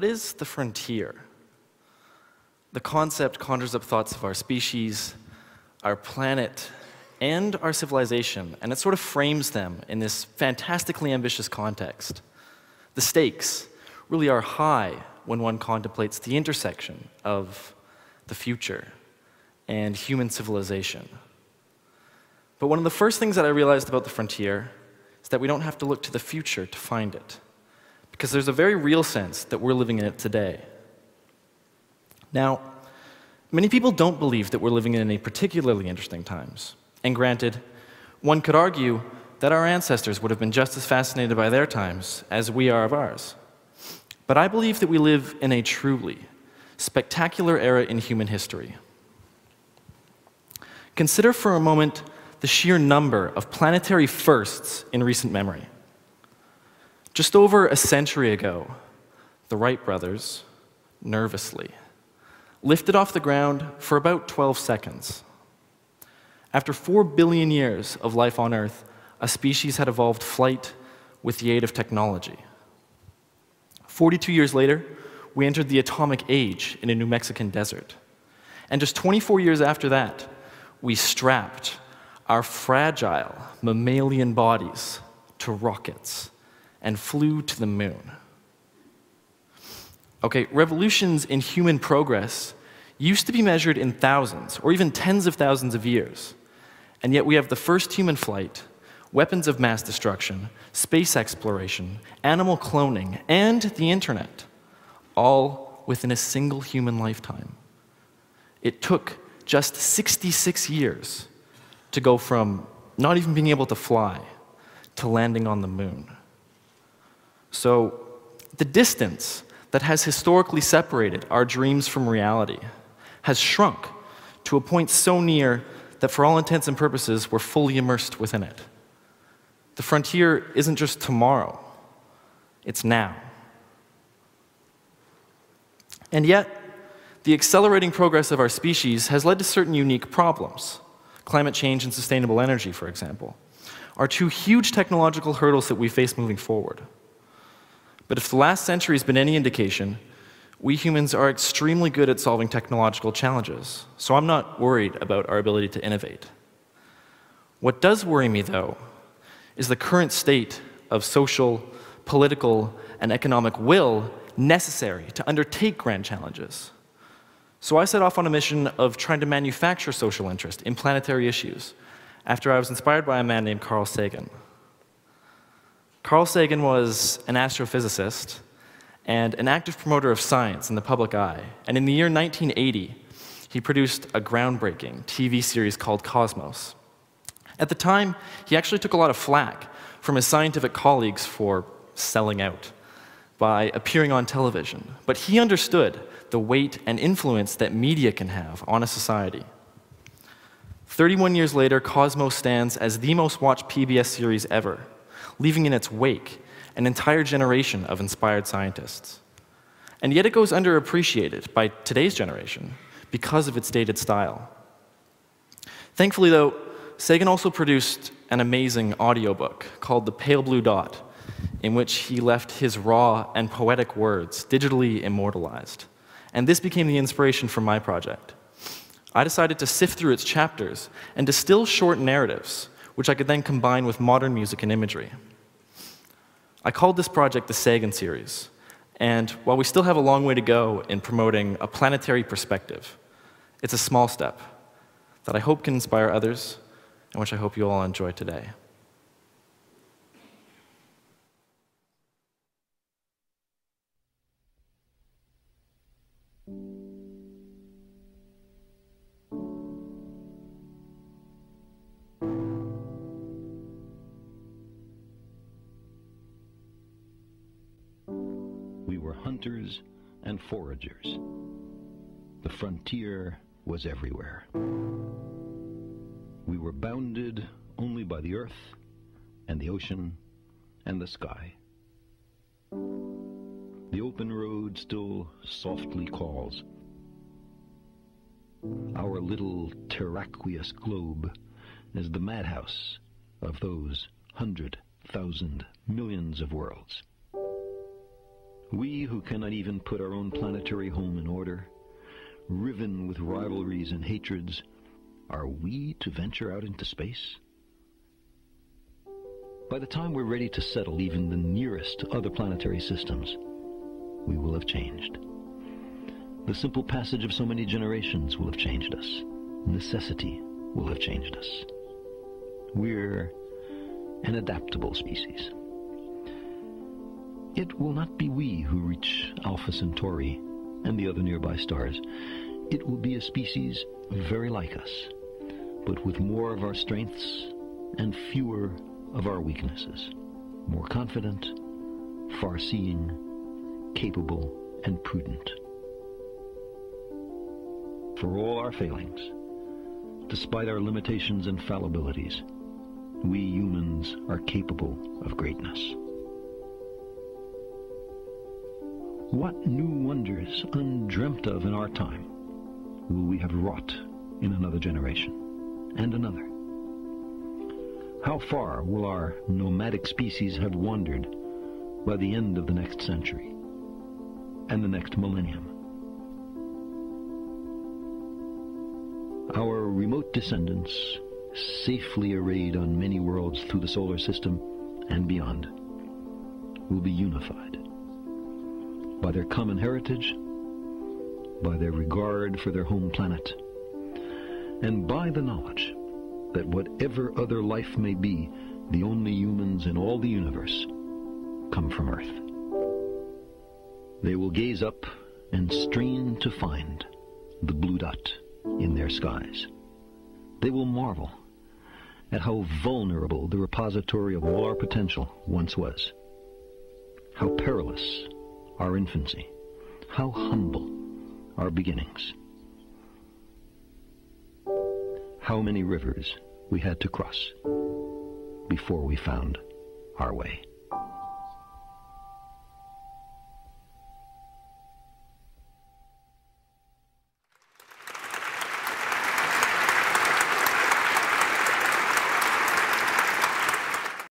is the frontier? The concept conjures up thoughts of our species, our planet, and our civilization, and it sort of frames them in this fantastically ambitious context. The stakes really are high when one contemplates the intersection of the future and human civilization. But one of the first things that I realized about the frontier is that we don't have to look to the future to find it, because there's a very real sense that we're living in it today. Now, many people don't believe that we're living in any particularly interesting times. And granted, one could argue that our ancestors would have been just as fascinated by their times as we are of ours. But I believe that we live in a truly spectacular era in human history. Consider for a moment the sheer number of planetary firsts in recent memory. Just over a century ago, the Wright brothers, nervously, lifted off the ground for about 12 seconds. After 4 billion years of life on Earth, a species had evolved flight with the aid of technology. 42 years later, we entered the atomic age in a New Mexican desert. And just 24 years after that, we strapped our fragile mammalian bodies to rockets and flew to the moon. Okay, revolutions in human progress used to be measured in thousands or even tens of thousands of years. And yet we have the first human flight, weapons of mass destruction, space exploration, animal cloning, and the internet, all within a single human lifetime. It took just 66 years to go from not even being able to fly to landing on the moon. So the distance that has historically separated our dreams from reality has shrunk to a point so near that for all intents and purposes, we're fully immersed within it. The frontier isn't just tomorrow, it's now. And yet, the accelerating progress of our species has led to certain unique problems. Climate change and sustainable energy, for example, are two huge technological hurdles that we face moving forward. But if the last century has been any indication, we humans are extremely good at solving technological challenges, so I'm not worried about our ability to innovate. What does worry me, though, is the current state of social, political, and economic will necessary to undertake grand challenges. So I set off on a mission of trying to manufacture social interest in planetary issues after I was inspired by a man named Carl Sagan. Carl Sagan was an astrophysicist and an active promoter of science in the public eye. And in the year 1980, he produced a groundbreaking TV series called Cosmos. At the time, he actually took a lot of flack from his scientific colleagues for selling out by appearing on television. But he understood the weight and influence that media can have on a society. 31 years later, Cosmos stands as the most watched PBS series ever, leaving in its wake an entire generation of inspired scientists. And yet it goes underappreciated by today's generation because of its dated style. Thankfully, though, Sagan also produced an amazing audiobook called The Pale Blue Dot, in which he left his raw and poetic words digitally immortalized. And this became the inspiration for my project. I decided to sift through its chapters and distill short narratives, which I could then combine with modern music and imagery. I called this project the Sagan series, and while we still have a long way to go in promoting a planetary perspective, it's a small step that I hope can inspire others, and which I hope you all enjoy today. We were hunters and foragers. The frontier was everywhere. We were bounded only by the earth and the ocean and the sky. The open road still softly calls. Our little terraqueous globe is the madhouse of those 100,000 millions of worlds. We who cannot even put our own planetary home in order, riven with rivalries and hatreds, are we to venture out into space? By the time we're ready to settle even the nearest other planetary systems, we will have changed. The simple passage of so many generations will have changed us. Necessity will have changed us. We're an adaptable species. It will not be we who reach Alpha Centauri and the other nearby stars. It will be a species very like us, but with more of our strengths and fewer of our weaknesses. More confident, far-seeing, capable, and prudent. For all our failings, despite our limitations and fallibilities, we humans are capable of greatness. What new wonders undreamt of in our time will we have wrought in another generation and another? How far will our nomadic species have wandered by the end of the next century and the next millennium? Our remote descendants, safely arrayed on many worlds through the solar system and beyond, will be unified by their common heritage, by their regard for their home planet, and by the knowledge that whatever other life may be, the only humans in all the universe come from Earth. They will gaze up and strain to find the blue dot in their skies. They will marvel at how vulnerable the repository of all our potential once was, how perilous our infancy, how humble our beginnings, how many rivers we had to cross before we found our way.